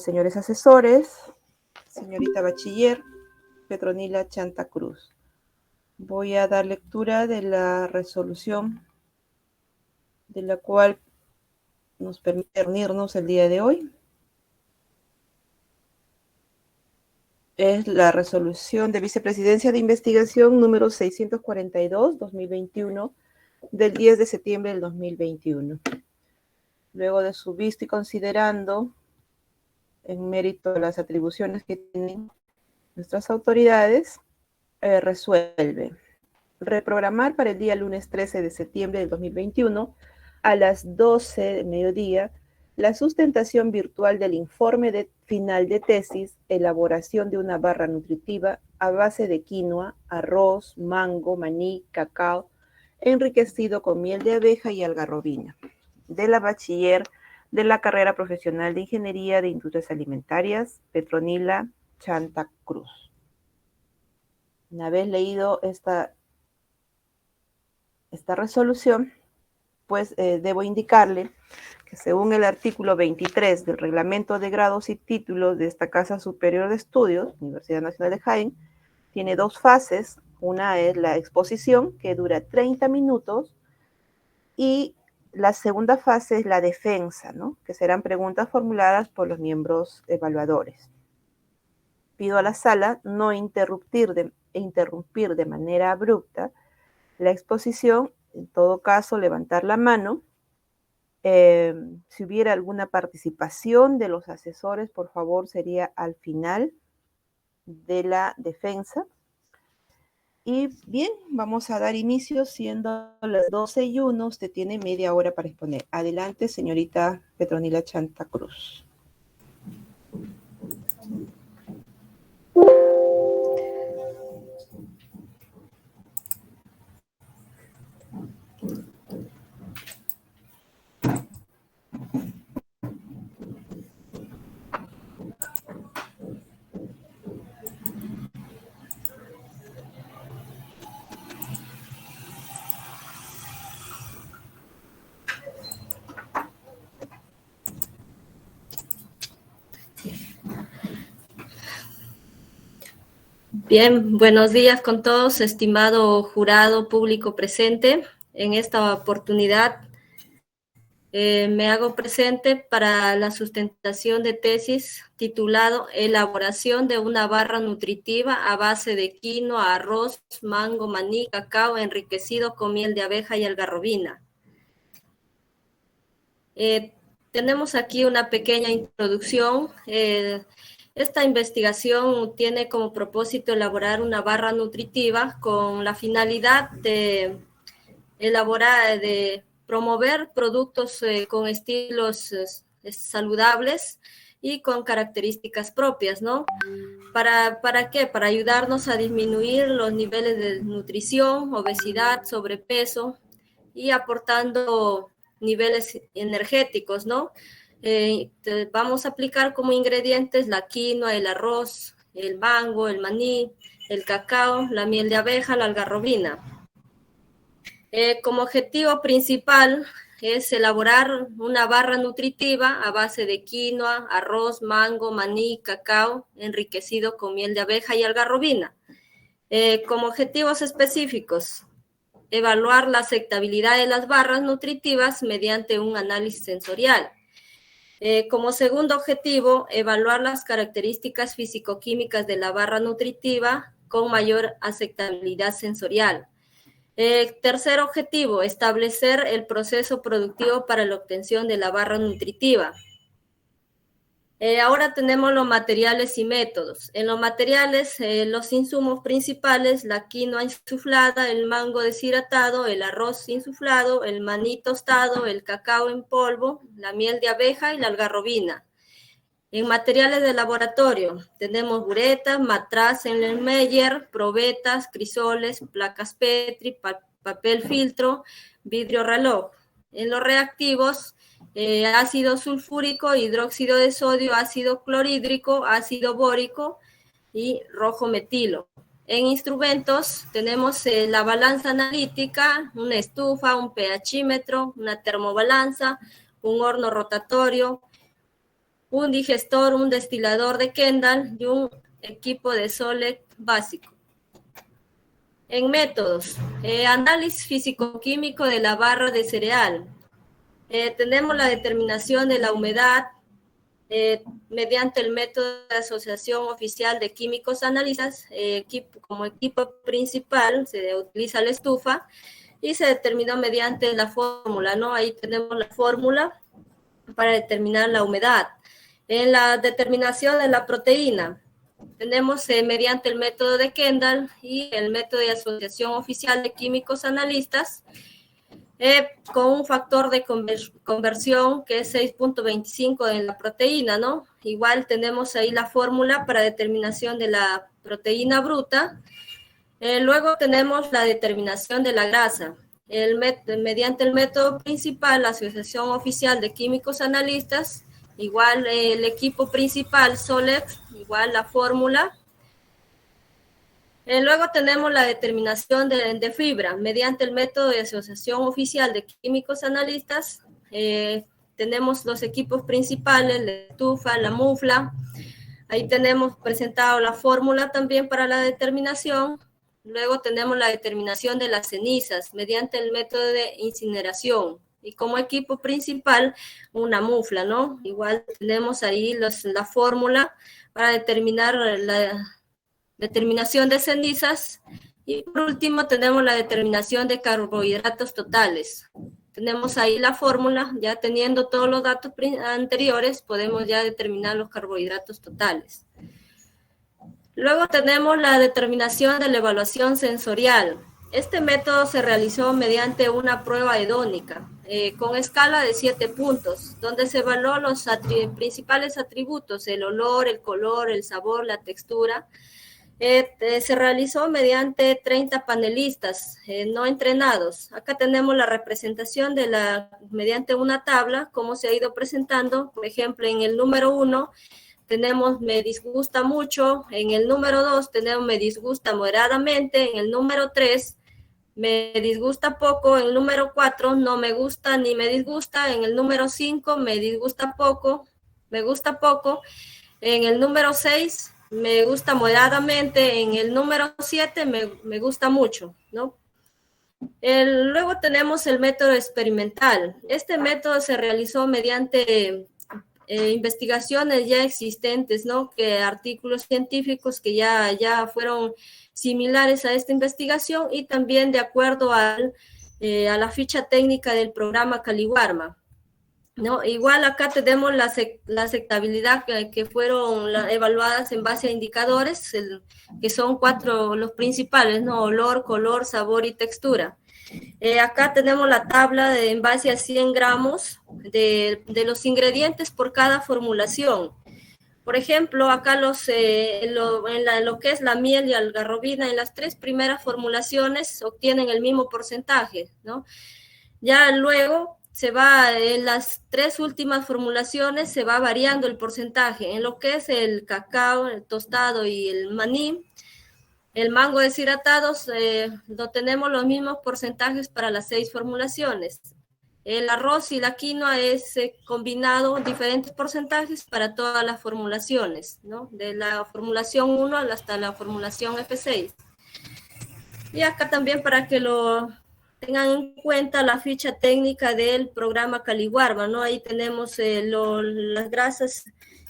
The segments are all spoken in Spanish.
señores asesores, señorita bachiller Petronila Chanta Cruz. Voy a dar lectura de la resolución de la cual nos permite reunirnos el día de hoy. Es la resolución de vicepresidencia de investigación número 642-2021 del 10 de septiembre del 2021. Luego de su visto y considerando en mérito de las atribuciones que tienen nuestras autoridades, resuelve reprogramar para el día lunes 13 de septiembre del 2021 a las 12 de mediodía la sustentación virtual del informe final de tesis, elaboración de una barra nutritiva a base de quinoa, arroz, mango, maní, cacao, enriquecido con miel de abeja y algarrobina, de la bachiller de la carrera profesional de Ingeniería de Industrias Alimentarias, Petronila Chanta Cruz. Una vez leído esta resolución, pues debo indicarle que según el artículo 23 del Reglamento de Grados y Títulos de esta Casa Superior de Estudios, Universidad Nacional de Jaén, tiene dos fases. Una es la exposición, que dura 30 minutos, y la segunda fase es la defensa, ¿no? Que serán preguntas formuladas por los miembros evaluadores. Pido a la sala no interrumpir de manera abrupta la exposición, en todo caso levantar la mano. Si hubiera alguna participación de los asesores, por favor, sería al final de la defensa. Y bien, vamos a dar inicio, siendo las 12:01, usted tiene media hora para exponer. Adelante, señorita Petronila Chanta Cruz. Bien, buenos días con todos, estimado jurado público presente. En esta oportunidad me hago presente para la sustentación de tesis titulado Elaboración de una barra nutritiva a base de quinoa, arroz, mango, maní, cacao, enriquecido con miel de abeja y algarrobina. Tenemos aquí una pequeña introducción. Esta investigación tiene como propósito elaborar una barra nutritiva con la finalidad de promover productos con estilos saludables y con características propias, ¿no? ¿Para qué? Para ayudarnos a disminuir los niveles de nutrición, obesidad, sobrepeso y aportando niveles energéticos, ¿no? Vamos a aplicar como ingredientes la quinoa, el arroz, el mango, el maní, el cacao, la miel de abeja, la algarrobina. Como objetivo principal es elaborar una barra nutritiva a base de quinoa, arroz, mango, maní, cacao, enriquecido con miel de abeja y algarrobina. Como objetivos específicos, evaluar la aceptabilidad de las barras nutritivas mediante un análisis sensorial. Como segundo objetivo, evaluar las características físico-químicas de la barra nutritiva con mayor aceptabilidad sensorial. Tercer objetivo, establecer el proceso productivo para la obtención de la barra nutritiva. Ahora tenemos los materiales y métodos. En los materiales, los insumos principales, la quinoa insuflada, el mango deshidratado, el arroz insuflado, el maní tostado, el cacao en polvo, la miel de abeja y la algarrobina. En materiales de laboratorio, tenemos buretas, matraz Erlenmeyer, probetas, crisoles, placas Petri, papel filtro, vidrio reloj. En los reactivos, ácido sulfúrico, hidróxido de sodio, ácido clorhídrico, ácido bórico y rojo metilo. En instrumentos tenemos la balanza analítica, una estufa, un pHímetro, una termobalanza, un horno rotatorio, un digestor, un destilador de Kendall y un equipo de Solec básico. En métodos, análisis físico-químico de la barra de cereal. Tenemos la determinación de la humedad mediante el método de asociación oficial de químicos analistas. Como equipo principal se utiliza la estufa y se determinó mediante la fórmula, ¿no? Ahí tenemos la fórmula para determinar la humedad. En la determinación de la proteína, tenemos mediante el método de Kendall y el método de asociación oficial de químicos analistas, con un factor de conversión que es 6.25 en la proteína, ¿no? Igual tenemos ahí la fórmula para determinación de la proteína bruta. Luego tenemos la determinación de la grasa. Mediante el método principal, la Asociación Oficial de Químicos Analistas, igual el equipo principal, Solex, igual la fórmula. Luego tenemos la determinación de fibra. Mediante el método de Asociación Oficial de Químicos Analistas, tenemos los equipos principales, la estufa, la mufla. Ahí tenemos presentado la fórmula también para la determinación. Luego tenemos la determinación de las cenizas mediante el método de incineración. Y como equipo principal, una mufla, ¿no? Igual tenemos ahí la fórmula para determinar la determinación de cenizas. Y por último tenemos la determinación de carbohidratos totales. Tenemos ahí la fórmula, ya teniendo todos los datos anteriores, podemos ya determinar los carbohidratos totales. Luego tenemos la determinación de la evaluación sensorial. Este método se realizó mediante una prueba hedónica, con escala de 7 puntos, donde se evaluó los principales atributos, el olor, el color, el sabor, la textura. Se realizó mediante 30 panelistas no entrenados. Acá tenemos la representación mediante una tabla, cómo se ha ido presentando. Por ejemplo, en el número 1 tenemos me disgusta mucho, en el número 2 tenemos me disgusta moderadamente, en el número 3 me disgusta poco, en el número 4 no me gusta ni me disgusta, en el número 5 me disgusta poco, me gusta poco, en el número 6 me gusta moderadamente, en el número 7 me gusta mucho, ¿no? Luego tenemos el método experimental. Este método se realizó mediante investigaciones ya existentes, ¿no? Que artículos científicos que ya fueron similares a esta investigación y también de acuerdo a la ficha técnica del programa Caliwarma, ¿no? Igual acá tenemos la aceptabilidad que fueron evaluadas en base a indicadores, que son 4 los principales, ¿no? Olor, color, sabor y textura. Acá tenemos la tabla en base a 100 gramos de los ingredientes por cada formulación. Por ejemplo, acá lo que es la miel y algarrobina, en las 3 primeras formulaciones obtienen el mismo porcentaje, ¿no? Ya luego se va, en las 3 últimas formulaciones se va variando el porcentaje. En lo que es el cacao, el tostado y el maní, el mango deshidratados, no tenemos los mismos porcentajes para las 6 formulaciones. El arroz y la quinoa es combinado diferentes porcentajes para todas las formulaciones, ¿no? De la formulación 1 hasta la formulación F6. Y acá también para que lo tengan en cuenta la ficha técnica del programa Caliwarma, ¿no? Ahí tenemos las grasas,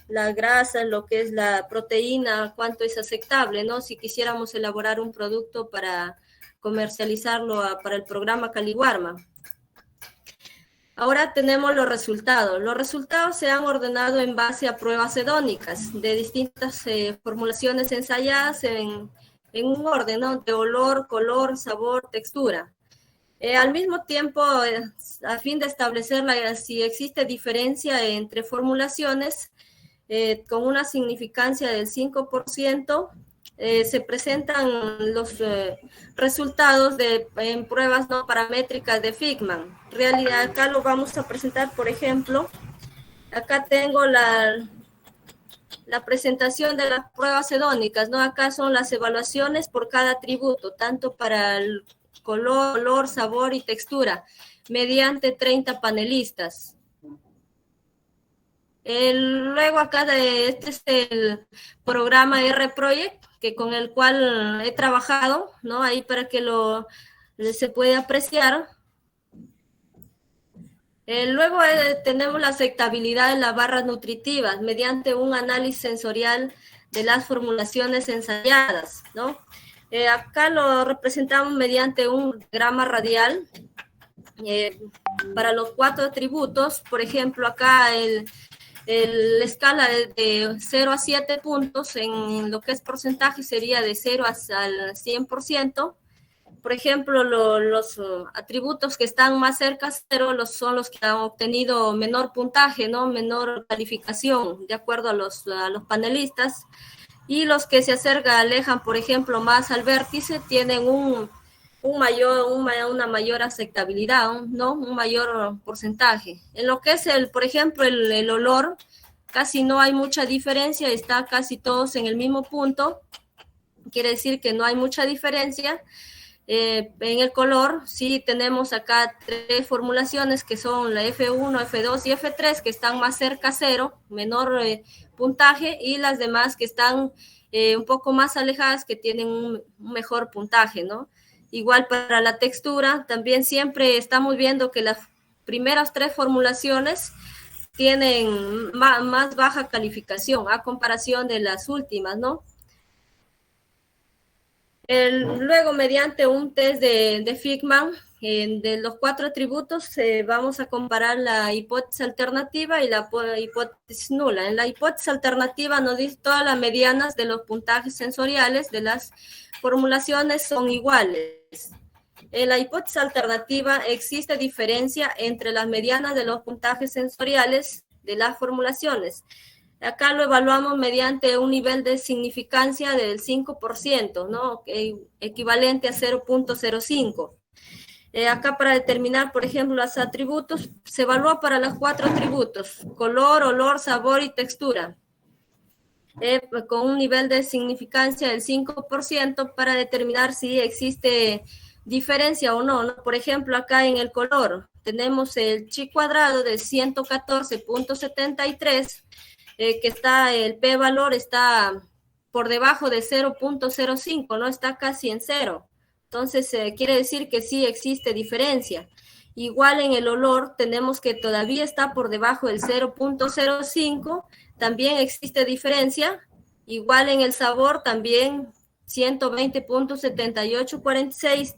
lo que es la proteína, cuánto es aceptable, ¿no? Si quisiéramos elaborar un producto para comercializarlo para el programa Caliwarma. Ahora tenemos los resultados. Los resultados se han ordenado en base a pruebas hedónicas de distintas formulaciones ensayadas en un orden, ¿no? De olor, color, sabor, textura. Al mismo tiempo, a fin de establecer si existe diferencia entre formulaciones con una significancia del 5%, se presentan los resultados en pruebas no paramétricas de Figman. En realidad, acá lo vamos a presentar, por ejemplo, acá tengo la presentación de las pruebas hedónicas, ¿no? Acá son las evaluaciones por cada atributo, tanto para el color, olor, sabor y textura, mediante 30 panelistas. Luego acá este es el programa R-Project, que con el cual he trabajado, ¿no? Ahí para que se puede apreciar. Luego tenemos la aceptabilidad de las barras nutritivas mediante un análisis sensorial de las formulaciones ensayadas, ¿no? Acá lo representamos mediante un diagrama radial para los 4 atributos. Por ejemplo, acá la escala de 0 a 7 puntos en lo que es porcentaje sería de 0 al 100%. Por ejemplo, los atributos que están más cerca de 0 son los que han obtenido menor puntaje, ¿no? Menor calificación, de acuerdo a los panelistas. Y los que se alejan, por ejemplo, más al vértice, tienen una mayor aceptabilidad, ¿no? Un mayor porcentaje. En lo que es, por ejemplo, el olor, casi no hay mucha diferencia, está casi todos en el mismo punto. Quiere decir que no hay mucha diferencia. En el color, sí tenemos acá 3 formulaciones que son la F1, F2 y F3 que están más cerca a 0, menor puntaje, y las demás que están un poco más alejadas que tienen un mejor puntaje, ¿no? Igual para la textura, también siempre estamos viendo que las primeras 3 formulaciones tienen más baja calificación a comparación de las últimas, ¿no? Luego, mediante un test de Figman, de los 4 atributos, vamos a comparar la hipótesis alternativa y la hipótesis nula. En la hipótesis alternativa nos dice todas las medianas de los puntajes sensoriales de las formulaciones son iguales. En la hipótesis alternativa existe diferencia entre las medianas de los puntajes sensoriales de las formulaciones. Acá lo evaluamos mediante un nivel de significancia del 5%, ¿no? Equivalente a 0.05. Acá para determinar, por ejemplo, los atributos, se evalúa para los 4 atributos: color, olor, sabor y textura. Con un nivel de significancia del 5% para determinar si existe diferencia o no, ¿no? Por ejemplo, acá en el color tenemos el chi cuadrado de 114.73, que el p-valor está por debajo de 0.05, ¿no? Está casi en 0. Entonces, quiere decir que sí existe diferencia. Igual en el olor tenemos que todavía está por debajo del 0.05, también existe diferencia. Igual en el sabor también 120.7846,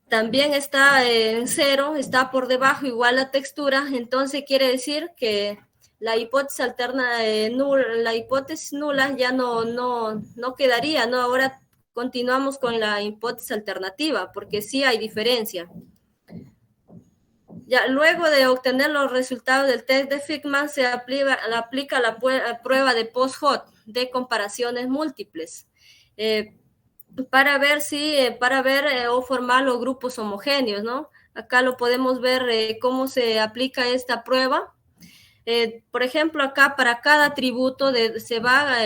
también está en 0, está por debajo, igual la textura. Entonces quiere decir que la hipótesis la hipótesis nula ya no quedaría, ¿no? Ahora continuamos con la hipótesis alternativa, porque sí hay diferencia. Ya, luego de obtener los resultados del test de Figman, se aplica la prueba de post-hoc de comparaciones múltiples, para ver o formar los grupos homogéneos, ¿no? Acá lo podemos ver cómo se aplica esta prueba. Por ejemplo, acá para cada atributo se va,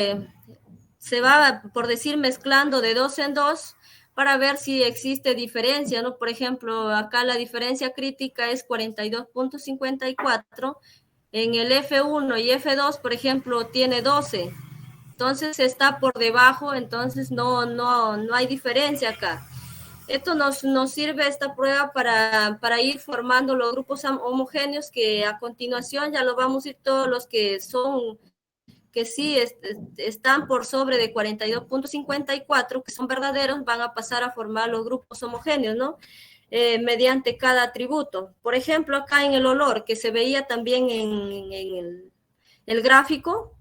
por decir, mezclando de 2 en 2 para ver si existe diferencia, ¿no? Por ejemplo, acá la diferencia crítica es 42.54, en el F1 y F2, por ejemplo, tiene 12, entonces está por debajo, entonces no hay diferencia acá. Esto nos sirve esta prueba para ir formando los grupos homogéneos, que a continuación ya lo vamos a ir todos los que sí están por sobre de 42.54, que son verdaderos, van a pasar a formar los grupos homogéneos, ¿no? Mediante cada atributo. Por ejemplo, acá en el olor, que se veía también en el gráfico,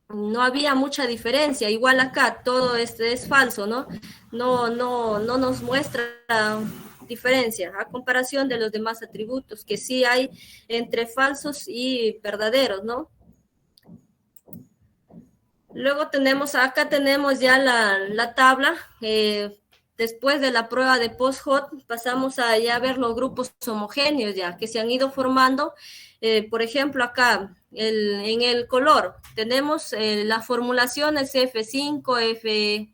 no había mucha diferencia. Igual acá todo es falso, ¿no? No nos muestra diferencia a comparación de los demás atributos, que sí hay entre falsos y verdaderos, ¿no? Luego acá tenemos ya la tabla. Después de la prueba de post-hoc, pasamos a ya ver los grupos homogéneos ya que se han ido formando. Por ejemplo, acá en el color tenemos las formulaciones F5, F6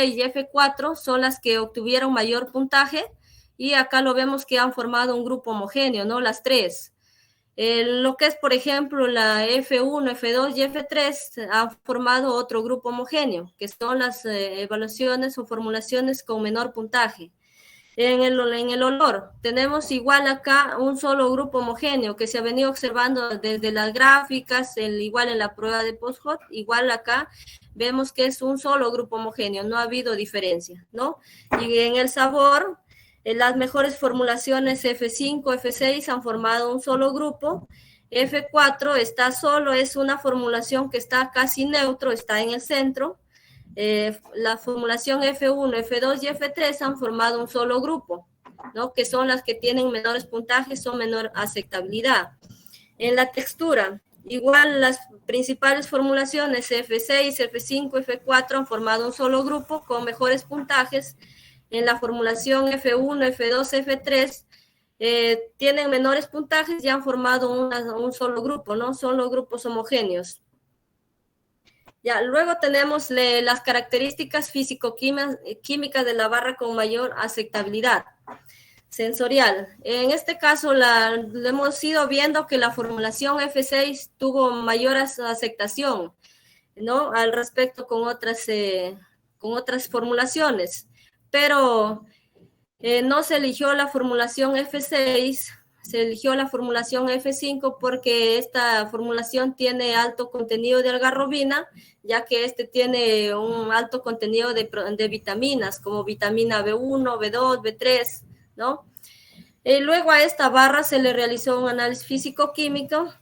y F4 son las que obtuvieron mayor puntaje, y acá lo vemos que han formado un grupo homogéneo, ¿no? Las 3. Lo que es, por ejemplo, la F1, F2 y F3 han formado otro grupo homogéneo, que son las evaluaciones o formulaciones con menor puntaje. En el olor, tenemos igual acá un solo grupo homogéneo que se ha venido observando desde las gráficas, igual en la prueba de post-hot, igual acá vemos que es un solo grupo homogéneo, no ha habido diferencia, ¿no? Y en el sabor, las mejores formulaciones F5, F6 han formado un solo grupo, F4 está solo, es una formulación que está casi neutro, está en el centro. La formulación F1, F2 y F3 han formado un solo grupo, ¿no? Que son las que tienen menores puntajes o menor aceptabilidad. En la textura, igual las principales formulaciones F6, F5, F4 han formado un solo grupo con mejores puntajes. En la formulación F1, F2, F3 tienen menores puntajes y han formado un solo grupo, ¿no? Son los grupos homogéneos. Ya, luego tenemos las características físico-químicas de la barra con mayor aceptabilidad sensorial. En este caso, hemos ido viendo que la formulación F6 tuvo mayor aceptación, ¿no? Al respecto con otras formulaciones, pero no se eligió la formulación F6, se eligió la formulación F5 porque esta formulación tiene alto contenido de algarrobina, ya que este tiene un alto contenido de vitaminas, como vitamina B1, B2, B3, ¿no? Luego a esta barra se le realizó un análisis físico-químico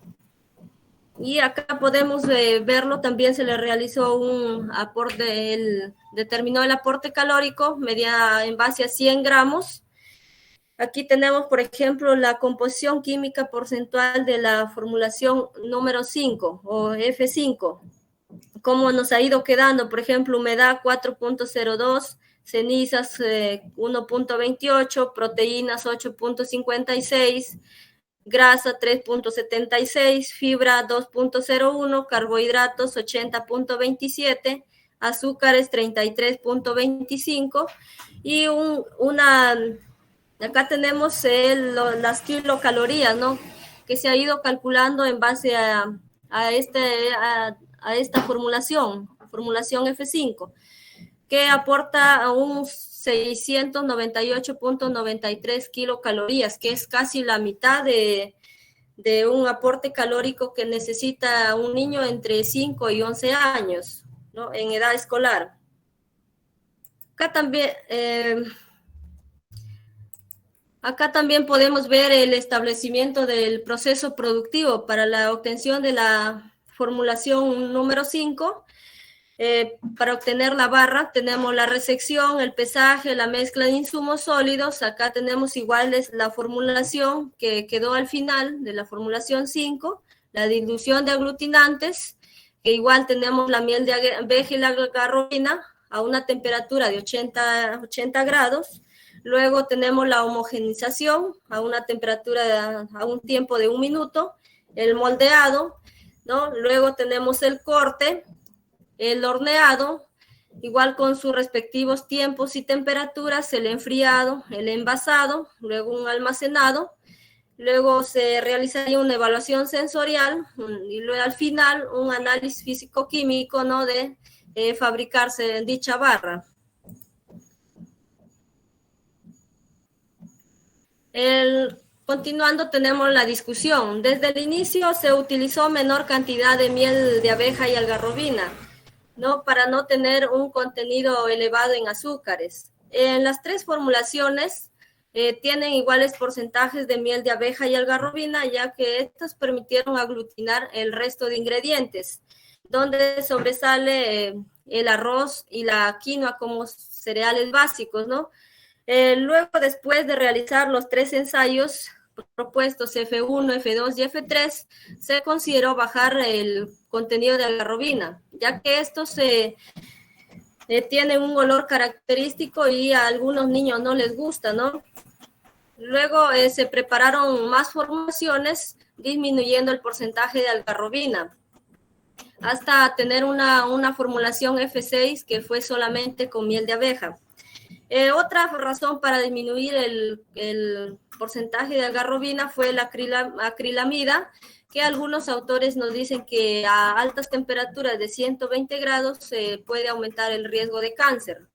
y acá podemos verlo, también se le realizó un aporte, determinó el aporte calórico en base a 100 gramos. Aquí tenemos, por ejemplo, la composición química porcentual de la formulación número 5 o F5. Cómo nos ha ido quedando, por ejemplo, humedad 4.02, cenizas 1.28, proteínas 8.56, grasa 3.76, fibra 2.01, carbohidratos 80.27, azúcares 33.25 y acá tenemos las kilocalorías, ¿no? Que se ha ido calculando en base a esta formulación F5, que aporta a un 698.93 kilocalorías, que es casi la mitad de un aporte calórico que necesita un niño entre 5 y 11 años, ¿no? En edad escolar. Acá también podemos ver el establecimiento del proceso productivo para la obtención de la formulación número 5. Para obtener la barra tenemos la resección, el pesaje, la mezcla de insumos sólidos. Acá tenemos iguales la formulación que quedó al final de la formulación 5, la dilución de aglutinantes, que igual tenemos la miel de abeja y la algarrobina a una temperatura de 80 grados. Luego tenemos la homogenización a una temperatura, a un tiempo de 1 minuto, el moldeado, ¿no? Luego tenemos el corte, el horneado, igual con sus respectivos tiempos y temperaturas, el enfriado, el envasado, luego un almacenado, luego se realizaría una evaluación sensorial y luego al final un análisis físico-químico, ¿no? De fabricarse dicha barra. Continuando tenemos la discusión. Desde el inicio se utilizó menor cantidad de miel de abeja y algarrobina, ¿no? Para no tener un contenido elevado en azúcares. En las 3 formulaciones tienen iguales porcentajes de miel de abeja y algarrobina, ya que estas permitieron aglutinar el resto de ingredientes, donde sobresale el arroz y la quinoa como cereales básicos, ¿no? Luego, después de realizar los 3 ensayos propuestos F1, F2 y F3, se consideró bajar el contenido de algarrobina, ya que estos tienen un olor característico y a algunos niños no les gusta, ¿no? Luego se prepararon más formulaciones, disminuyendo el porcentaje de algarrobina, hasta tener una formulación F6 que fue solamente con miel de abeja. Otra razón para disminuir el porcentaje de algarrobina fue la acrilamida, que algunos autores nos dicen que a altas temperaturas de 120 grados se puede aumentar el riesgo de cáncer.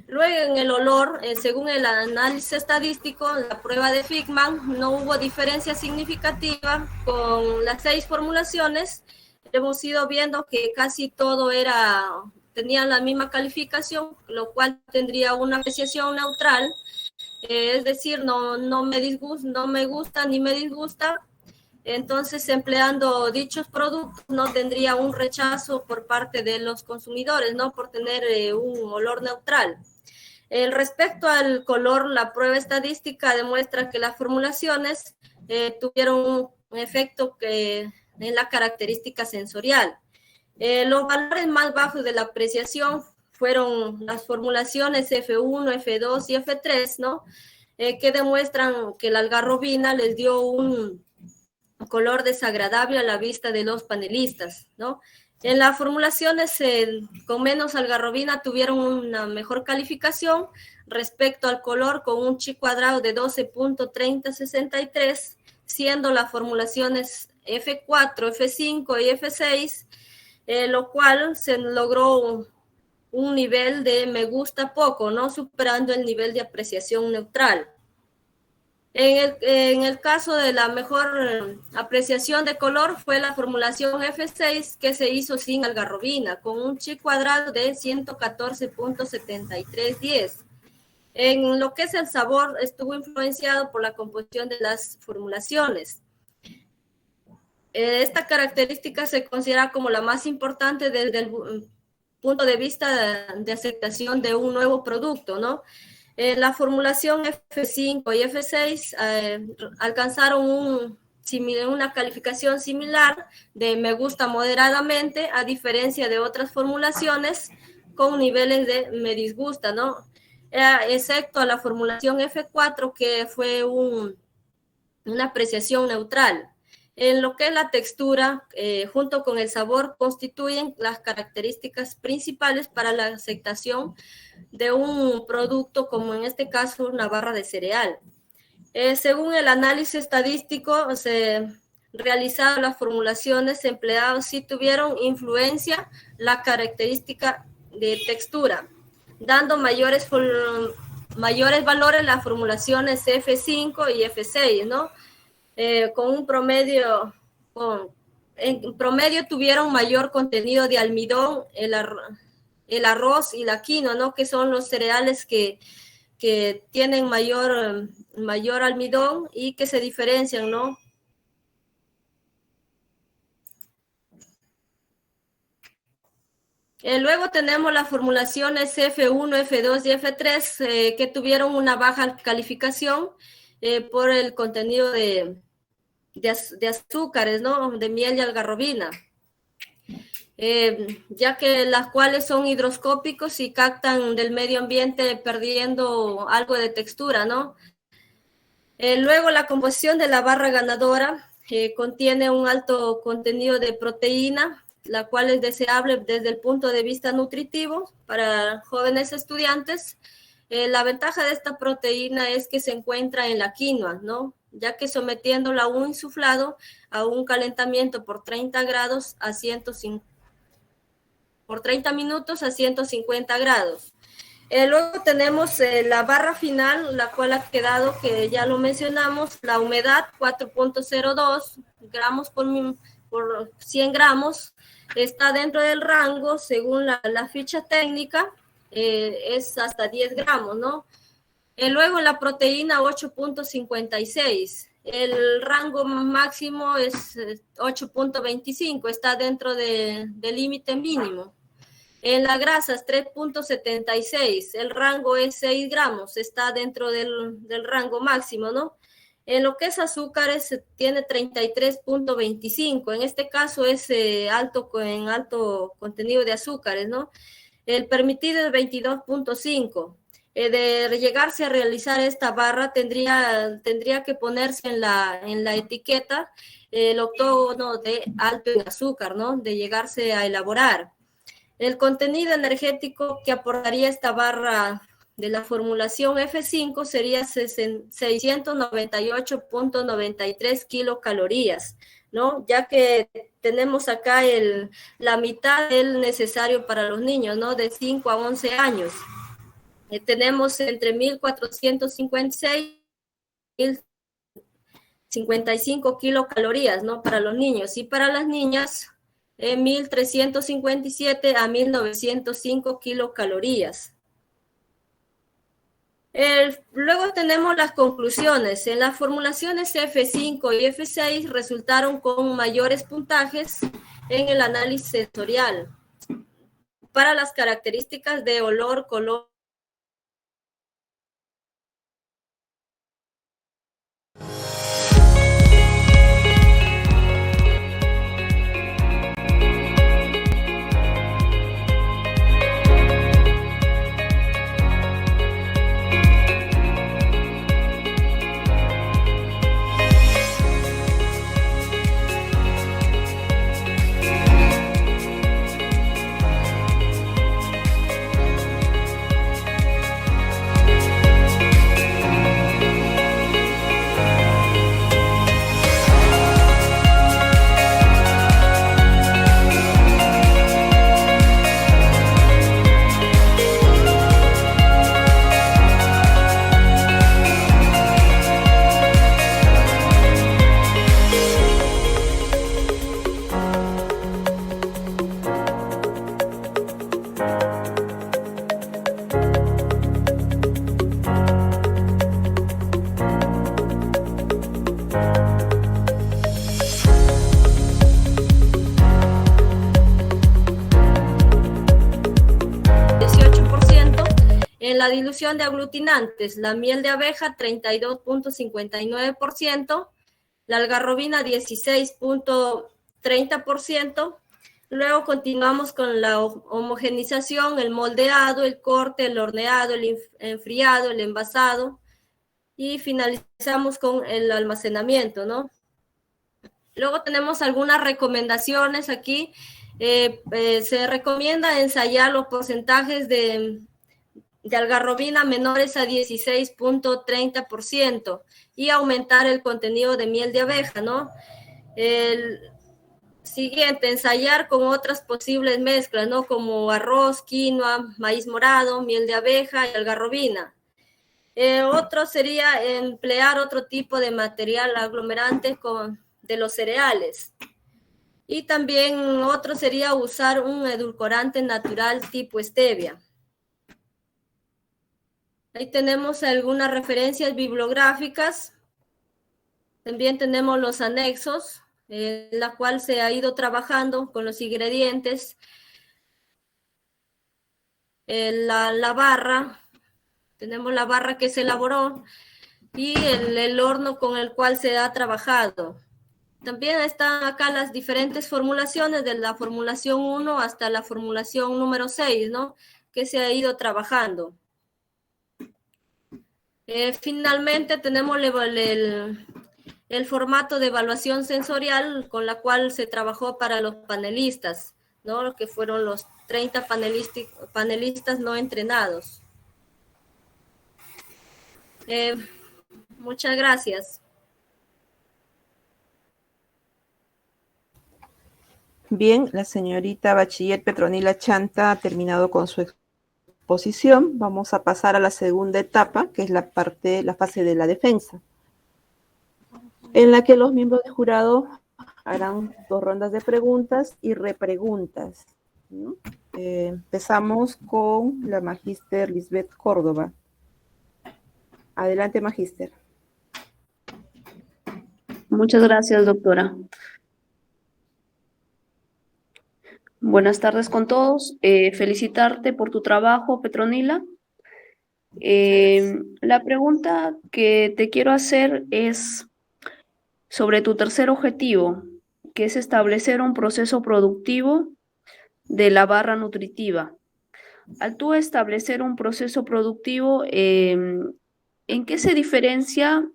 Luego, en el olor, según el análisis estadístico, la prueba de Figman, no hubo diferencia significativa con las 6 formulaciones. Hemos ido viendo que casi todo tenía la misma calificación, lo cual tendría una apreciación neutral. Es decir, no me gusta ni me disgusta. Entonces, empleando dichos productos, no tendría un rechazo por parte de los consumidores, ¿no? Por tener un olor neutral. Respecto al color, la prueba estadística demuestra que las formulaciones tuvieron un efecto en la característica sensorial. Los valores más bajos de la apreciación fueron las formulaciones F1, F2 y F3, ¿no? Que demuestran que la algarrobina les dio un color desagradable a la vista de los panelistas, ¿no? En las formulaciones con menos algarrobina tuvieron una mejor calificación respecto al color, con un chi cuadrado de 12.3063, siendo las formulaciones F4, F5 y F6, lo cual se logró un nivel de me gusta poco, ¿no? Superando el nivel de apreciación neutral. En el caso de la mejor apreciación de color fue la formulación F6, que se hizo sin algarrobina, con un chi cuadrado de 114.7310. En lo que es el sabor, estuvo influenciado por la composición de las formulaciones. Esta característica se considera como la más importante desde el punto de vista de aceptación de un nuevo producto, ¿no? La formulación F5 y F6 alcanzaron una calificación similar de me gusta moderadamente, a diferencia de otras formulaciones con niveles de me disgusta, ¿no? Excepto a la formulación F4, que fue una apreciación neutral. En lo que es la textura, junto con el sabor, constituyen las características principales para la aceptación de un producto, como en este caso una barra de cereal. Según el análisis estadístico realizado, las formulaciones empleadas sí tuvieron influencia la característica de textura, dando mayores valores las formulaciones F5 y F6, ¿no? Con un promedio, en promedio tuvieron mayor contenido de almidón, el arroz y la quinoa, ¿no? Que son los cereales que tienen mayor almidón y que se diferencian, ¿no? Luego tenemos las formulaciones F1, F2 y F3 que tuvieron una baja calificación por el contenido de azúcares, ¿no? De miel y algarrobina. Ya que las cuales son hidroscópicos y captan del medio ambiente perdiendo algo de textura, ¿no? Luego, la composición de la barra ganadora contiene un alto contenido de proteína, la cual es deseable desde el punto de vista nutritivo para jóvenes estudiantes. La ventaja de esta proteína es que se encuentra en la quinoa, ¿no? Ya que sometiéndola a un insuflado, a un calentamiento por 30 minutos a 150 grados. Luego tenemos la barra final, la cual ha quedado, que ya lo mencionamos, la humedad 4.02 gramos por 100 gramos, está dentro del rango, según la ficha técnica, es hasta 10 gramos, ¿no? Luego la proteína 8.56, el rango máximo es 8.25, está dentro del límite mínimo. En las grasas 3.76, el rango es 6 gramos, está dentro del rango máximo, ¿no? En lo que es azúcares tiene 33.25, en este caso es alto contenido de azúcares, ¿no? El permitido es 22.5. De llegarse a realizar esta barra tendría que ponerse en la etiqueta el octógono de alto en azúcar, ¿no? De llegarse a elaborar. El contenido energético que aportaría esta barra de la formulación F5 sería 698.93 kilocalorías, ¿no? Ya que tenemos acá la mitad del necesario para los niños, ¿no? De 5 a 11 años. Tenemos entre 1.456 y 55 kilocalorías, ¿no? Para los niños, y para las niñas 1.357 a 1.905 kilocalorías. Luego tenemos las conclusiones. En las formulaciones F5 y F6 resultaron con mayores puntajes en el análisis sensorial para las características de olor, color, 18%. En la dilución de aglutinantes, la miel de abeja 32.59%, la algarrobina 16.30%. Luego continuamos con la homogenización, el moldeado, el corte, el horneado, el enfriado, el envasado, y finalizamos con el almacenamiento, ¿no? Luego tenemos algunas recomendaciones aquí. Se recomienda ensayar los porcentajes de algarrobina menores a 16.30% y aumentar el contenido de miel de abeja, ¿no? El siguiente, ensayar con otras posibles mezclas, ¿no? Como arroz, quinoa, maíz morado, miel de abeja y algarrobina. Otro sería emplear otro tipo de material aglomerante de los cereales. Y también otro sería usar un edulcorante natural tipo stevia. Ahí tenemos algunas referencias bibliográficas. También tenemos los anexos, en la cual se ha ido trabajando con los ingredientes. La barra, tenemos la barra que se elaboró y el horno con el cual se ha trabajado. También están acá las diferentes formulaciones, de la formulación 1 hasta la formulación número 6, ¿no? Que se ha ido trabajando. Finalmente tenemos el formato de evaluación sensorial con la cual se trabajó para los panelistas, ¿no? Que fueron los 30 panelistas no entrenados. Muchas gracias. Bien, la señorita bachiller Petronila Chanta ha terminado con su exposición. Vamos a pasar a la segunda etapa, que es la fase de la defensa, en la que los miembros del jurado harán 2 rondas de preguntas y repreguntas, ¿no? Empezamos con la magíster Lisbeth Córdoba. Adelante, magíster. Muchas gracias, doctora. Buenas tardes con todos. Felicitarte por tu trabajo, Petronila. La pregunta que te quiero hacer es sobre tu tercer objetivo, que es establecer un proceso productivo de la barra nutritiva. Al tú establecer un proceso productivo, ¿en qué se diferencia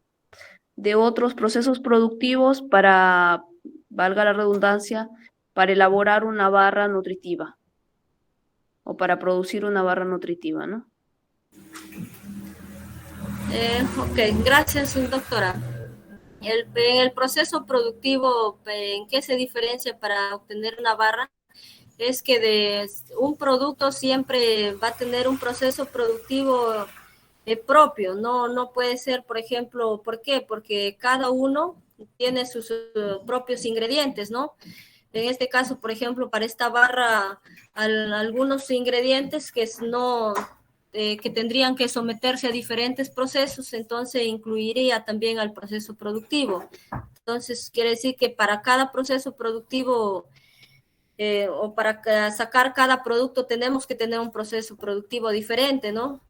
de otros procesos productivos para, valga la redundancia, para elaborar una barra nutritiva o para producir una barra nutritiva, ¿no? Ok, gracias, doctora. En el proceso productivo, ¿en qué se diferencia para obtener una barra? Es que de un producto siempre va a tener un proceso productivo propio, no puede ser, por ejemplo, ¿por qué? Porque cada uno tiene sus propios ingredientes, ¿no? En este caso, por ejemplo, para esta barra, algunos ingredientes que tendrían que someterse a diferentes procesos, entonces incluiría también al proceso productivo. Entonces, quiere decir que para cada proceso productivo o para sacar cada producto tenemos que tener un proceso productivo diferente, ¿no?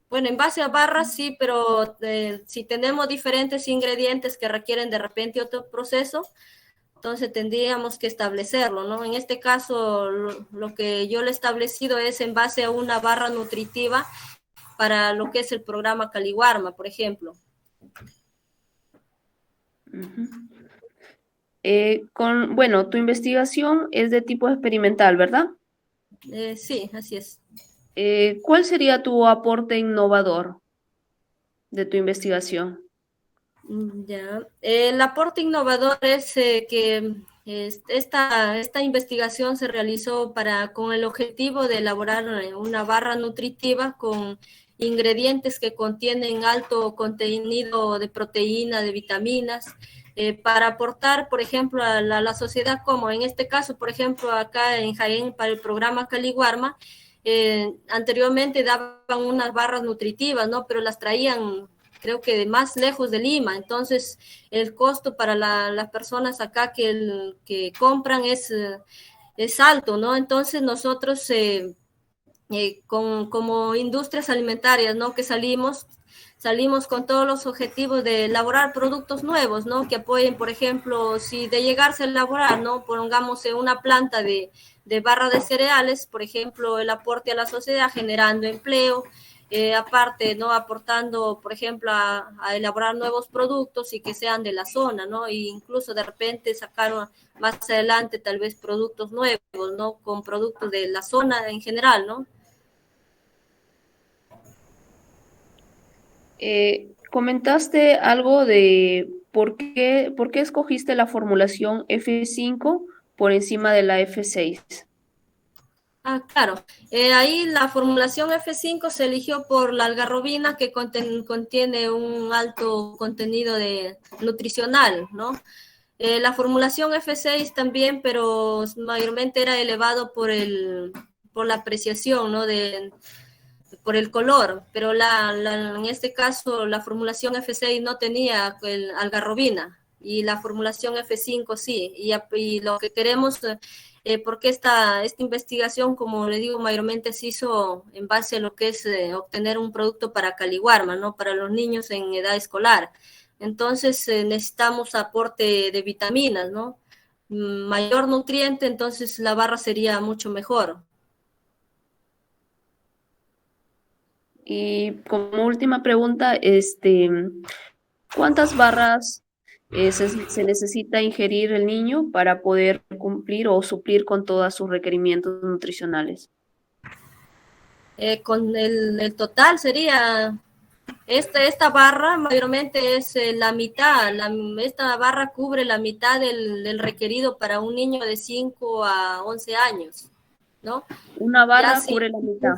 Bueno, en base a barras sí, pero si tenemos diferentes ingredientes que requieren de repente otro proceso, entonces tendríamos que establecerlo, ¿no? En este caso, lo que yo le he establecido es en base a una barra nutritiva para lo que es el programa Caliwarma, por ejemplo. Bueno, tu investigación es de tipo experimental, ¿verdad? Sí, así es. ¿Cuál sería tu aporte innovador de tu investigación? Ya. El aporte innovador es que esta investigación se realizó con el objetivo de elaborar una barra nutritiva con ingredientes que contienen alto contenido de proteína, de vitaminas, para aportar, por ejemplo, a la sociedad, como en este caso, por ejemplo, acá en Jaén, para el programa Caliwarma, anteriormente daban unas barras nutritivas, ¿no? Pero las traían creo que de más lejos de Lima, entonces el costo para las personas acá que compran es alto, ¿no? Entonces nosotros como industrias alimentarias, ¿no? Que salimos con todos los objetivos de elaborar productos nuevos, ¿no? Que apoyen, por ejemplo, si de llegarse a elaborar, ¿no? Pongamos una planta de barra de cereales, por ejemplo, el aporte a la sociedad generando empleo, aparte, ¿no? Aportando, por ejemplo, a elaborar nuevos productos y que sean de la zona, ¿no? E incluso de repente sacar más adelante tal vez productos nuevos, ¿no? Con productos de la zona en general, ¿no? Comentaste algo de por qué escogiste la formulación F5 por encima de la F6. Ah, claro. Ahí la formulación F5 se eligió por la algarrobina que contiene un alto contenido nutricional, ¿no? La formulación F6 también, pero mayormente era elevado por la apreciación, ¿no? Por el color, pero en este caso la formulación F6 no tenía algarrobina y la formulación F5 sí, y lo que queremos, porque esta investigación, como le digo, mayormente se hizo en base a lo que es obtener un producto para Caliwarma, ¿no? Para los niños en edad escolar. Entonces necesitamos aporte de vitaminas, ¿no? Mayor nutriente, entonces la barra sería mucho mejor. Y como última pregunta, ¿cuántas barras se necesita ingerir el niño para poder cumplir o suplir con todos sus requerimientos nutricionales? Con el total sería, esta barra mayormente es la mitad, esta barra cubre la mitad del requerido para un niño de 5 a 11 años, ¿no? Una Ya barra sí, cubre la mitad,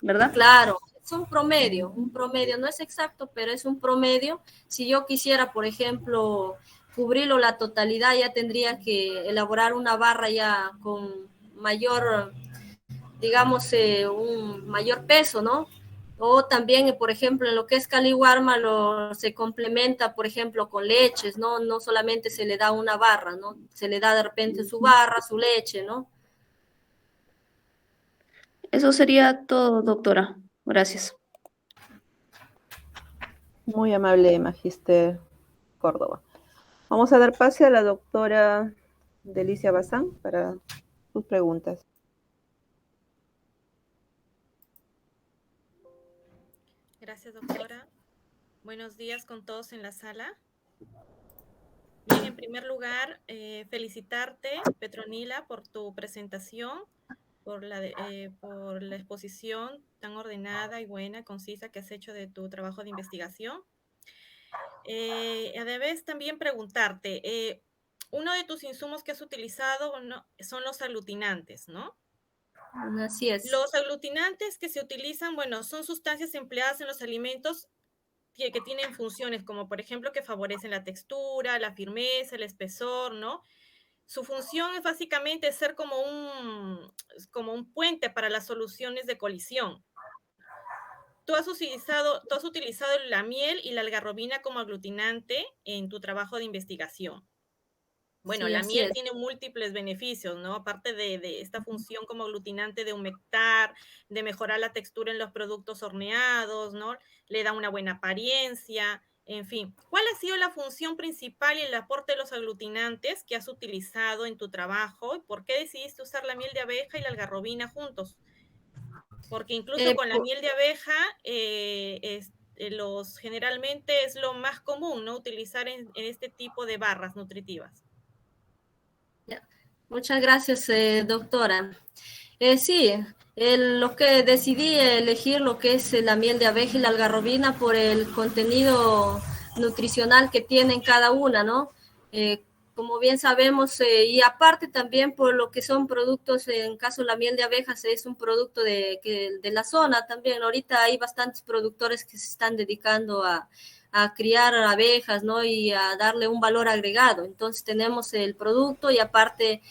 ¿verdad? claro, es un promedio, no es exacto, pero es un promedio. Si yo quisiera, por ejemplo, cubrirlo la totalidad, ya tendría que elaborar una barra ya con mayor, digamos, un mayor peso, ¿no? O también, por ejemplo, en lo que es Caliwarma se complementa, por ejemplo, con leches, ¿no? No solamente se le da una barra, ¿no? Se le da de repente su barra, su leche, ¿no? Eso sería todo, doctora. Gracias. Muy amable, Magíster Córdoba. Vamos a dar pase a la doctora Delicia Bazán para sus preguntas. Gracias, doctora. Buenos días con todos en la sala. Bien, en primer lugar, felicitarte, Petronila, por tu presentación, por la exposición tan ordenada y buena, concisa que has hecho de tu trabajo de investigación. Debes también preguntarte, uno de tus insumos que has utilizado son los aglutinantes, ¿no? Así es. Los aglutinantes que se utilizan, bueno, son sustancias empleadas en los alimentos que tienen funciones como, por ejemplo, que favorecen la textura, la firmeza, el espesor, ¿no? Su función es básicamente ser como un puente para las soluciones de colisión. Tú has utilizado la miel y la algarrobina como aglutinante en tu trabajo de investigación. Bueno, Sí, la así miel es. tiene múltiples beneficios, ¿no? Aparte de esta función como aglutinante de humectar, de mejorar la textura en los productos horneados, ¿no? Le da una buena apariencia, en fin. ¿Cuál ha sido la función principal y el aporte de los aglutinantes que has utilizado en tu trabajo? ¿Y por qué decidiste usar la miel de abeja y la algarrobina juntos? Porque incluso con la Por- miel de abeja, generalmente es lo más común, ¿no? Utilizar en este tipo de barras nutritivas. ya. Muchas gracias, doctora. Sí, lo que decidí elegir lo que es la miel de abeja y la algarrobina por el contenido nutricional que tienen cada una, ¿no? Como bien sabemos, y aparte también por lo que son productos, en caso la miel de abejas es un producto de la zona también. Ahorita hay bastantes productores que se están dedicando a criar abejas, ¿no? Y a darle un valor agregado. Entonces tenemos el producto y aparte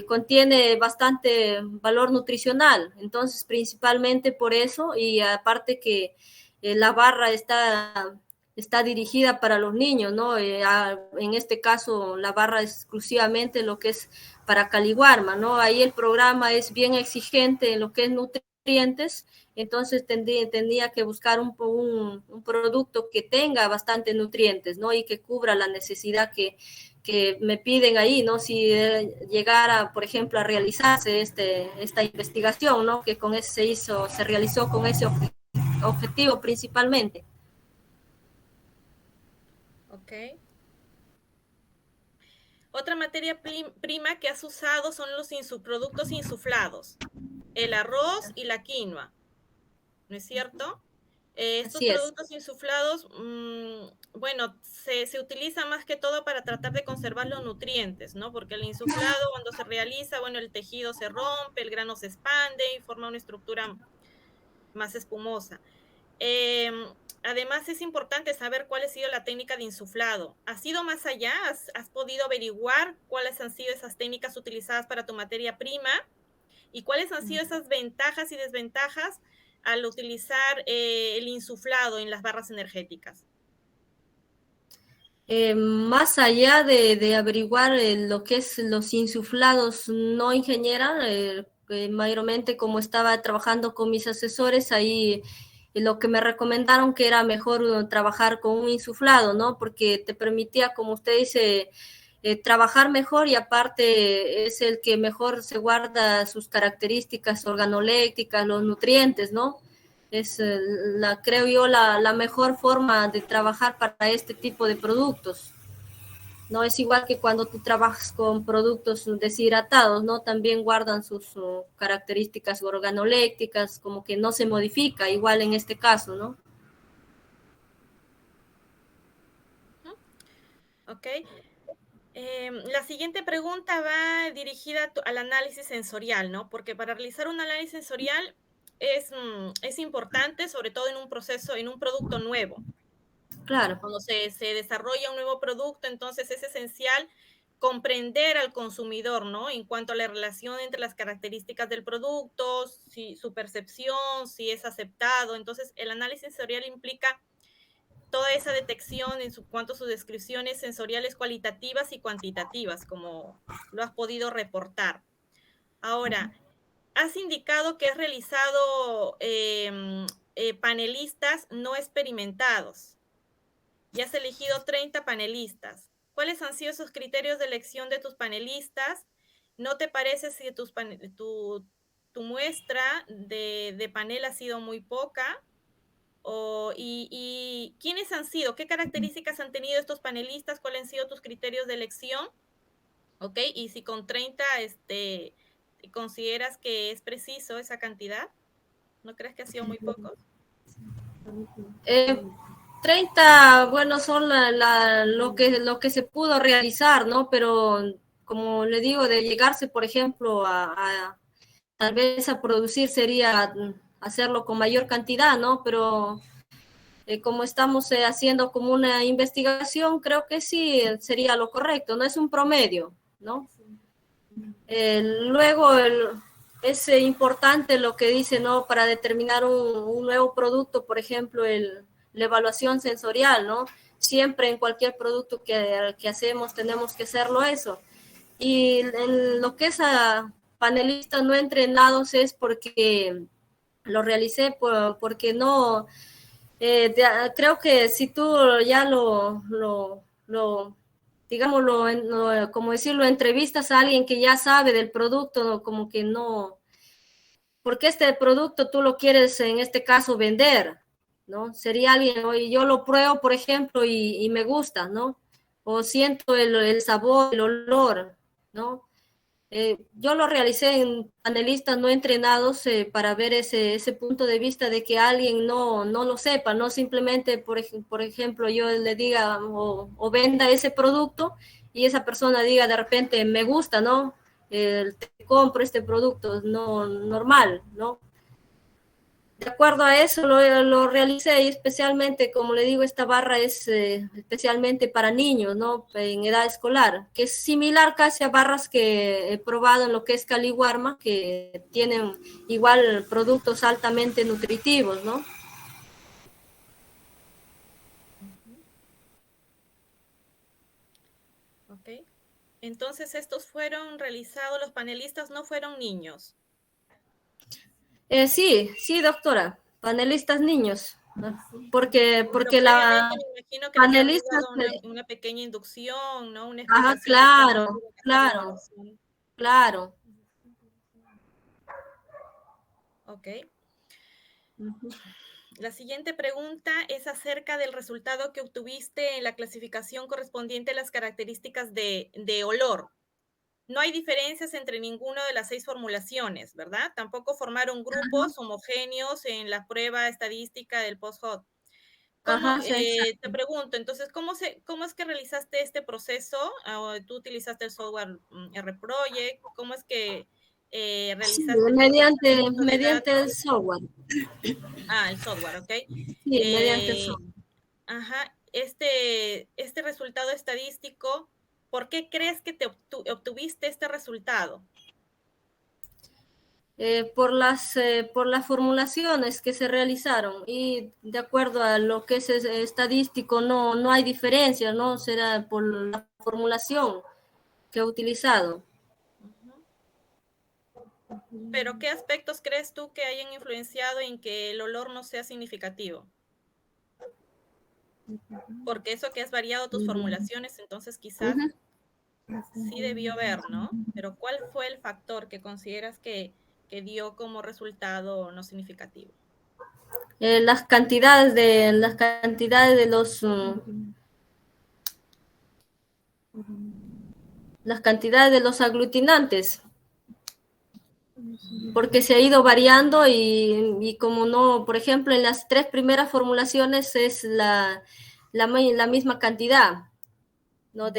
contiene bastante valor nutricional, entonces principalmente por eso y aparte que la barra está dirigida para los niños, ¿no? En este caso la barra es exclusivamente lo que es para Caliwarma, ¿no? Ahí el programa es bien exigente en lo que es nutrientes, entonces tendría que buscar un producto que tenga bastante nutrientes, ¿no? Y que cubra la necesidad que me piden ahí, ¿no? Si llegara, por ejemplo, a realizarse esta investigación, ¿no? Que con ese se realizó con ese objetivo principalmente. Ok. Otra materia prima que has usado son los productos insuflados, el arroz y la quinoa, ¿no es cierto? Estos Así es. productos insuflados, bueno, se utiliza más que todo para tratar de conservar los nutrientes, ¿no? Porque el insuflado cuando se realiza, bueno, el tejido se rompe, el grano se expande y forma una estructura más espumosa. Eh, Además, es importante saber cuál ha sido la técnica de insuflado. ¿Has ido más allá? ¿Has podido averiguar cuáles han sido esas técnicas utilizadas para tu materia prima? ¿Y cuáles han sido esas ventajas y desventajas al utilizar el insuflado en las barras energéticas? Más allá de averiguar lo que es los insuflados, no ingeniera, mayormente como estaba trabajando con mis asesores, ahí lo que me recomendaron que era mejor trabajar con un insuflado, ¿no? Porque te permitía, como usted dice, trabajar mejor y aparte es el que mejor se guarda sus características organolépticas, los nutrientes, ¿no? Es, creo yo, la mejor forma de trabajar para este tipo de productos. No es igual que cuando tú trabajas con productos deshidratados, ¿no? También guardan sus características organolépticas, como que no se modifica, igual en este caso, ¿no? Ok. La siguiente pregunta va dirigida al análisis sensorial, ¿no? Porque para realizar un análisis sensorial es importante, sobre todo en un proceso, en un producto nuevo. Claro. Cuando se desarrolla un nuevo producto, entonces es esencial comprender al consumidor, ¿no? En cuanto a la relación entre las características del producto, si, su percepción, si es aceptado. Entonces, el análisis sensorial implica toda esa detección en cuanto a sus descripciones sensoriales cualitativas y cuantitativas, como lo has podido reportar. Ahora, has indicado que has realizado panelistas no experimentados y has elegido 30 panelistas. ¿Cuáles han sido esos criterios de elección de tus panelistas? ¿No te parece si tu muestra de panel ha sido muy poca? Y quiénes han sido, qué características han tenido estos panelistas, cuáles han sido tus criterios de elección, ¿ok? Y si con 30 ¿Consideras que es preciso esa cantidad? ¿No crees que ha sido muy poco? 30, bueno, son lo que se pudo realizar, ¿no? Pero como le digo, de llegarse, por ejemplo, tal vez a producir sería hacerlo con mayor cantidad, ¿no? Pero como estamos haciendo como una investigación, creo que sí sería lo correcto, no es un promedio, ¿no? Luego es importante lo que dice, ¿no? Para determinar un nuevo producto, por ejemplo, la evaluación sensorial, ¿no? Siempre en cualquier producto que hacemos tenemos que hacerlo eso. Y en lo que es a panelistas no entrenados es porque lo realicé porque no, creo que si tú ya digamos, como decirlo, entrevistas a alguien que ya sabe del producto, ¿no? Como que no, porque este producto tú lo quieres en este caso vender, ¿no? Sería alguien, oye, yo lo pruebo, por ejemplo, y me gusta, ¿no? O siento el sabor, el olor, ¿no? Yo lo realicé en panelistas no entrenados para ver ese punto de vista de que alguien no lo sepa, no simplemente, por ejemplo, yo le diga o venda ese producto y esa persona diga de repente, me gusta, ¿no? Te compro este producto, no normal, ¿no? De acuerdo a eso lo realicé y especialmente, como le digo, esta barra es especialmente para niños, ¿no? En edad escolar, que es similar casi a barras que he probado en lo que es Caliwarma, que tienen igual productos altamente nutritivos, ¿no? Ok. Entonces, estos fueron realizados, los panelistas no fueron niños. Sí, doctora, panelistas niños, ¿no? Porque la me imagino que les habré panelistas... dado una pequeña inducción, ¿no? Una Ajá, explicación de cómo claro, tiene que hacer la claro, evaluación. claro. Ok. La siguiente pregunta es acerca del resultado que obtuviste en la clasificación correspondiente a las características de olor. No hay diferencias entre ninguna de las 6 formulaciones, ¿verdad? Tampoco formaron grupos homogéneos en la prueba estadística del post-hoc. Ajá, sí, Te pregunto, entonces, ¿cómo es que realizaste este proceso? ¿Tú utilizaste el software RProject? ¿Cómo es que sí, realizaste el procesamiento de mediante el datos? software. El software, ¿ok? Sí, mediante el Eh, software. ajá, este resultado estadístico, ¿por qué crees que te obtuviste este resultado? Por las formulaciones que se realizaron y de acuerdo a lo que es estadístico no hay diferencia, ¿no? Será por la formulación que he utilizado. Pero ¿qué aspectos crees tú que hayan influenciado en que el olor no sea significativo? Porque eso que has variado tus formulaciones, entonces quizás sí debió haber, ¿no? Pero ¿cuál fue el factor que consideras que dio como resultado no significativo? Las cantidades de las cantidades de los aglutinantes, porque se ha ido variando y como no, por ejemplo, en las 3 primeras formulaciones es la misma cantidad, ¿no?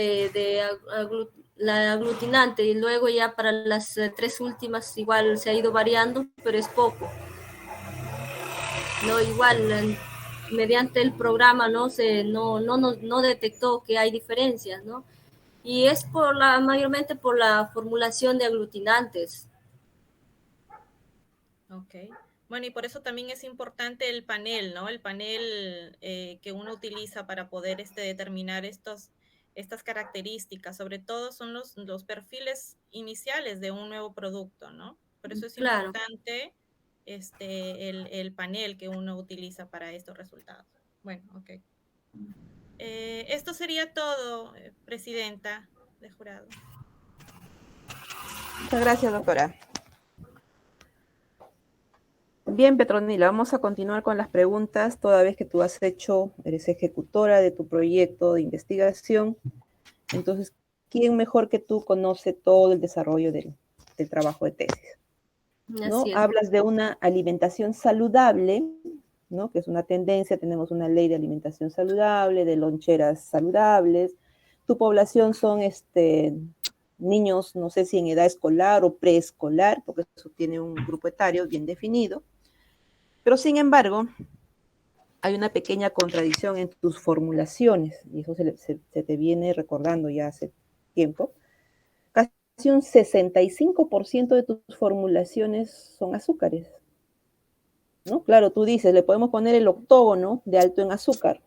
La aglutinante, y luego ya para las 3 últimas igual se ha ido variando, pero es poco. No, igual mediante el programa no detectó que hay diferencias, ¿no? Y es mayormente por la formulación de aglutinantes. Ok. Bueno, y por eso también es importante el panel, ¿no? El panel que uno utiliza para poder determinar estas características. Sobre todo son los perfiles iniciales de un nuevo producto, ¿no? Por eso es Claro. importante el panel que uno utiliza para estos resultados. Bueno, ok. Esto sería todo, presidenta de jurado. Muchas gracias, doctora. Bien, Petronila, vamos a continuar con las preguntas, toda vez que tú eres ejecutora de tu proyecto de investigación. Entonces, ¿quién mejor que tú conoce todo el desarrollo del del trabajo de tesis, ¿no? Así es. Hablas de una alimentación saludable, ¿no? Que es una tendencia, tenemos una ley de alimentación saludable, de loncheras saludables. Tu población son niños, no sé si en edad escolar o preescolar, porque eso tiene un grupo etario bien definido. Pero sin embargo, hay una pequeña contradicción en tus formulaciones, y eso se te viene recordando ya hace tiempo. Casi un 65% de tus formulaciones son azúcares, ¿no? Claro, tú dices, le podemos poner el octógono de alto en azúcar.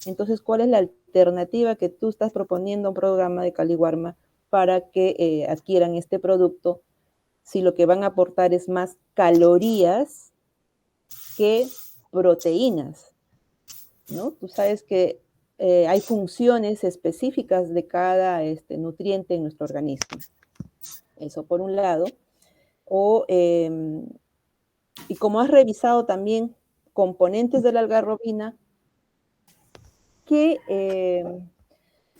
Entonces, ¿cuál es la alternativa que tú estás proponiendo a un programa de Caliwarma para que adquieran este producto si lo que van a aportar es más calorías que proteínas, ¿no? Tú sabes que hay funciones específicas de cada nutriente en nuestro organismo. Eso por un lado. Y como has revisado también componentes de la algarrobina, ¿qué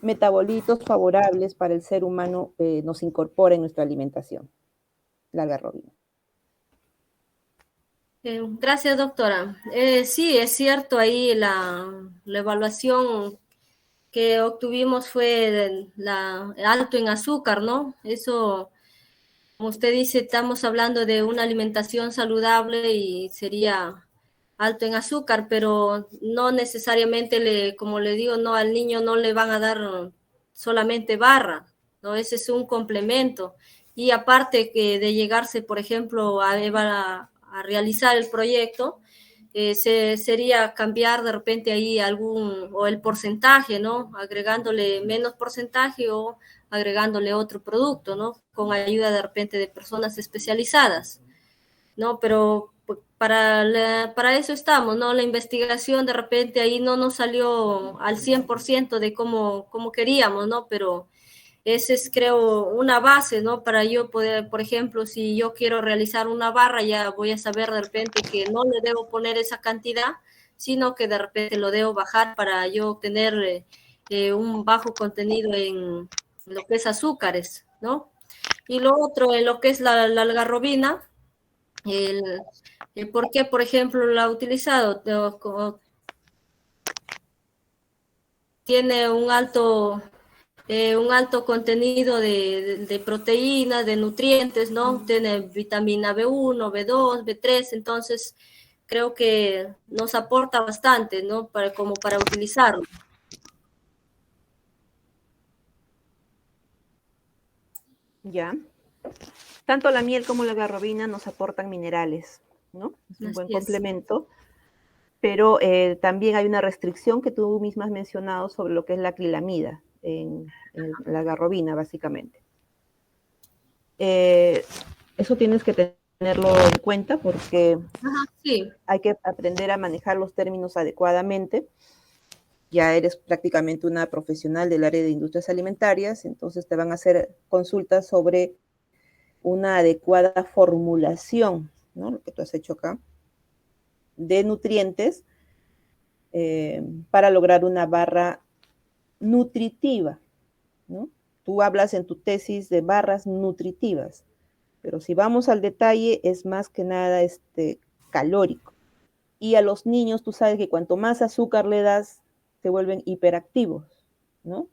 metabolitos favorables para el ser humano nos incorpora en nuestra alimentación? La algarrobina. Gracias, doctora. Sí, es cierto, ahí la evaluación que obtuvimos fue alto en azúcar, ¿no? Eso, como usted dice, estamos hablando de una alimentación saludable y sería alto en azúcar, pero no necesariamente, como le digo, no, al niño no le van a dar solamente barra, ¿no? Ese es un complemento. Y aparte que de llegarse, por ejemplo, a realizar el proyecto, sería cambiar de repente ahí o el porcentaje, ¿no? Agregándole menos porcentaje o agregándole otro producto, ¿no? Con ayuda de repente de personas especializadas, ¿no? Pero para eso estamos, ¿no? La investigación de repente ahí no nos salió al 100% de cómo queríamos, ¿no? Pero esa es, creo, una base, ¿no? Para yo poder, por ejemplo, si yo quiero realizar una barra, ya voy a saber de repente que no le debo poner esa cantidad, sino que de repente lo debo bajar para yo tener un bajo contenido en lo que es azúcares, ¿no? Y lo otro, en lo que es la algarrobina, el por qué, por ejemplo, la ha utilizado, tiene un alto contenido de proteínas, de nutrientes, ¿no? Tiene vitamina B1, B2, B3, entonces creo que nos aporta bastante, ¿no? Como para utilizarlo. Ya. Tanto la miel como la algarrobina nos aportan minerales, ¿no? Es un buen complemento. Pero también hay una restricción que tú misma has mencionado sobre lo que es la acrilamida en la algarrobina, básicamente. Eso tienes que tenerlo en cuenta porque sí, hay que aprender a manejar los términos adecuadamente. Ya eres prácticamente una profesional del área de industrias alimentarias, entonces te van a hacer consultas sobre una adecuada formulación, ¿no? Lo que tú has hecho acá, de nutrientes para lograr una barra nutritiva, ¿no? Tú hablas en tu tesis de barras nutritivas, pero si vamos al detalle es más que nada calórico. Y a los niños tú sabes que cuanto más azúcar le das, se vuelven hiperactivos, ¿no?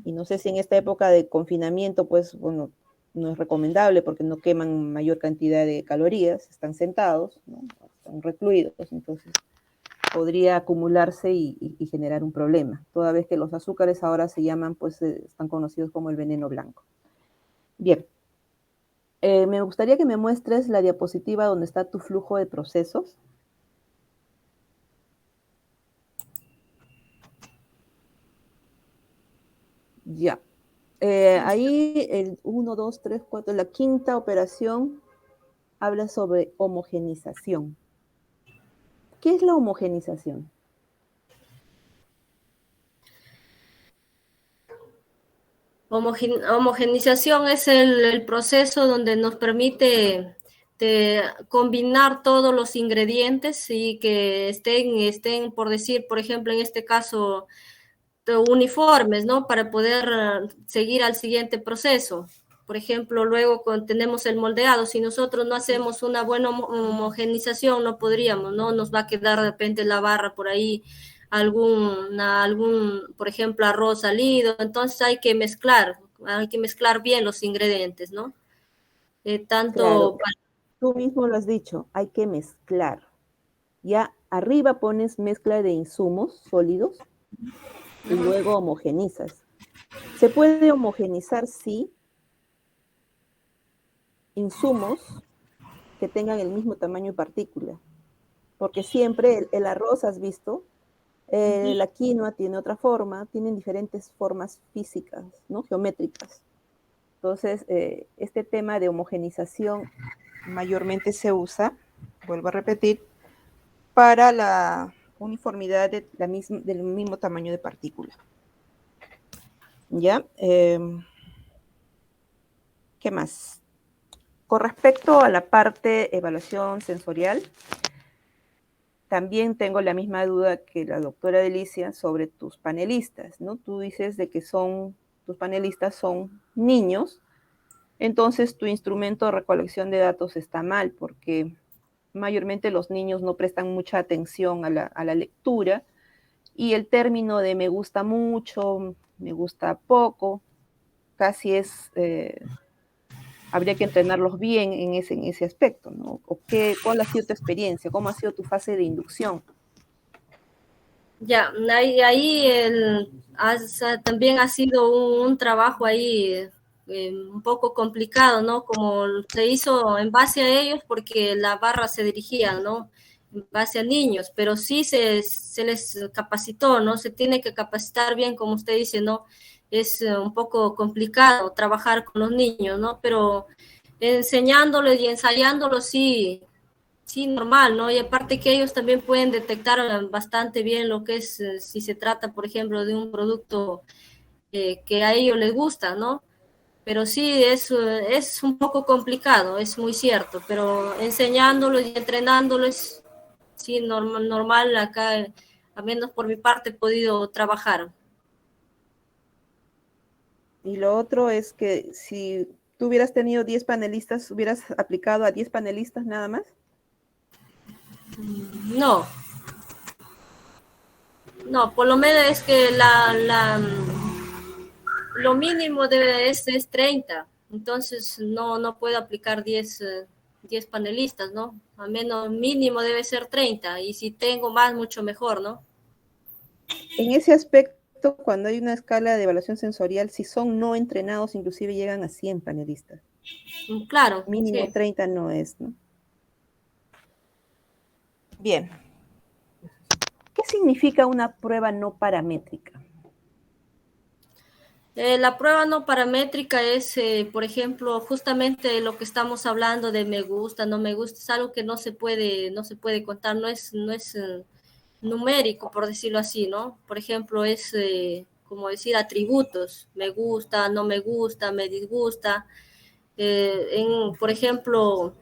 Y no sé si en esta época de confinamiento, pues, bueno, no es recomendable porque no queman mayor cantidad de calorías, están sentados, ¿no? Están recluidos, entonces podría acumularse y generar un problema, toda vez que los azúcares ahora se llaman, pues, están conocidos como el veneno blanco. Bien, me gustaría que me muestres la diapositiva donde está tu flujo de procesos. Ya. Ahí el 1, 2, 3, 4, la quinta operación habla sobre homogenización. ¿Qué es la homogenización? Homogenización es el proceso donde nos permite combinar todos los ingredientes y que estén, por decir, por ejemplo, en este caso, uniformes, ¿no? Para poder seguir al siguiente proceso. por ejemplo, luego tenemos el moldeado, si nosotros no hacemos una buena homogenización, no podríamos, ¿no? Nos va a quedar de repente la barra por ahí, por ejemplo, arroz salido, entonces hay que mezclar bien los ingredientes, ¿no? Claro, Tanto tú mismo lo has dicho, hay que mezclar. Ya arriba pones mezcla de insumos sólidos y luego homogenizas. Se puede homogenizar, sí, insumos que tengan el mismo tamaño y partícula, porque siempre el arroz, has visto, la quinoa tiene otra forma, tienen diferentes formas físicas, ¿no? Geométricas. Entonces, este tema de homogenización mayormente se usa, vuelvo a repetir, para la uniformidad del mismo tamaño de partícula. ¿Ya? ¿Qué más? Con respecto a la parte evaluación sensorial, también tengo la misma duda que la doctora Delicia sobre tus panelistas, ¿no? Tú dices de que tus panelistas son niños, entonces tu instrumento de recolección de datos está mal, porque mayormente los niños no prestan mucha atención a la lectura, y el término de me gusta mucho, me gusta poco, casi habría que entrenarlos bien en ese aspecto, ¿no? ¿Cuál ha sido tu experiencia? ¿Cómo ha sido tu fase de inducción? ya, también ha sido un trabajo ahí un poco complicado, ¿no? Como se hizo en base a ellos porque la barra se dirigía, ¿no? En base a niños, pero sí se les capacitó, ¿no? Se tiene que capacitar bien, como usted dice, ¿no? Es un poco complicado trabajar con los niños, ¿no? Pero enseñándolos y ensayándolos sí, sí, normal, ¿no? Y aparte que ellos también pueden detectar bastante bien lo que es, si se trata, por ejemplo, de un producto que a ellos les gusta, ¿no? Pero sí, es un poco complicado, es muy cierto, pero enseñándolos y entrenándolos, sí, normal acá, al menos por mi parte, he podido trabajar. Y lo otro es que si tú hubieras tenido 10 panelistas, ¿hubieras aplicado a 10 panelistas nada más? No, no, por lo menos es que lo mínimo es 30, entonces no puedo aplicar 10 panelistas, ¿no? Al menos mínimo debe ser 30, y si tengo más, mucho mejor, ¿no? En ese aspecto, cuando hay una escala de evaluación sensorial, si son no entrenados, inclusive llegan a 100 panelistas. Claro, Mínimo sí. 30 no es, ¿no? Bien. ¿Qué significa una prueba no paramétrica? La prueba no paramétrica es, por ejemplo, justamente lo que estamos hablando de me gusta, no me gusta, es algo que no se puede contar, no es numérico, por decirlo así, ¿no? Por ejemplo, es como decir atributos, me gusta, no me gusta, me disgusta. Por ejemplo,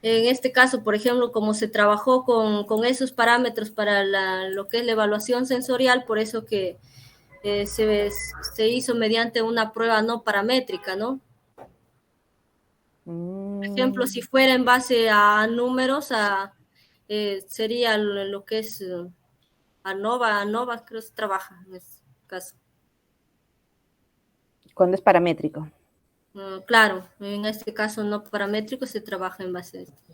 en este caso, por ejemplo, como se trabajó con esos parámetros para lo que es la evaluación sensorial, por eso que se hizo mediante una prueba no paramétrica, ¿no? Por ejemplo, si fuera en base a números, sería lo que es ANOVA creo que se trabaja en este caso. Cuando es paramétrico. Claro, en este caso no paramétrico se trabaja en base a esto.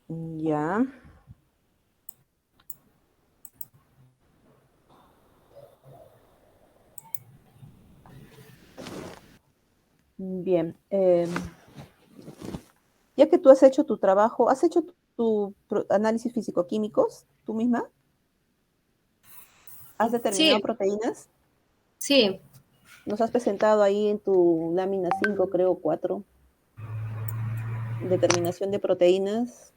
Ya. Bien. Ya que tú has hecho tu trabajo, ¿has hecho tu análisis físico-químicos tú misma? ¿Has determinado Sí, proteínas? sí, Nos has presentado ahí en tu lámina 5, creo, 4, determinación de proteínas.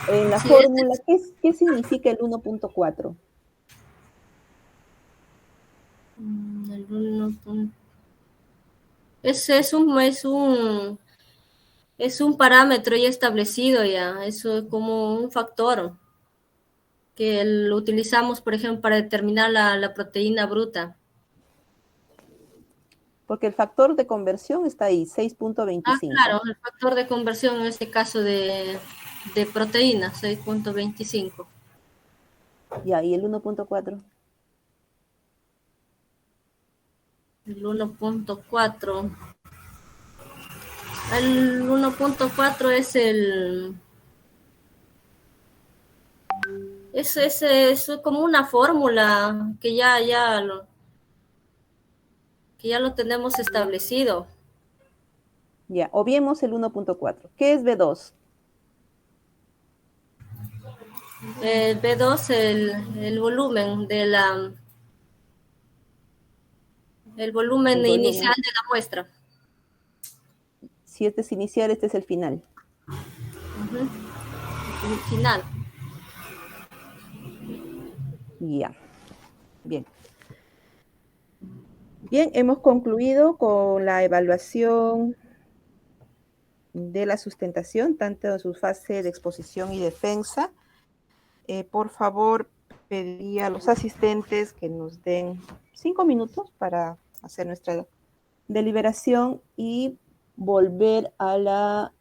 En la sí, fórmula, ¿qué significa el 1.4? es un parámetro ya establecido ya, eso es como un factor. que lo utilizamos, por ejemplo, para determinar la proteína bruta. Porque el factor de conversión está ahí, 6.25. Claro, el factor de conversión en este caso de proteína, 6.25. Ya, ¿y el 1.4? El 1.4. El 1.4 es es como una fórmula que ya lo tenemos establecido. Ya, obviemos el 1.4. ¿Qué es B2? El B2, el volumen el volumen El volumen. inicial de la muestra. Si este es inicial, este es el final. El final. Ya, bien. Bien, hemos concluido con la evaluación de la sustentación, tanto en su fase de exposición y defensa. Por favor, pediría a los asistentes que nos den 5 minutos para hacer nuestra deliberación y volver a la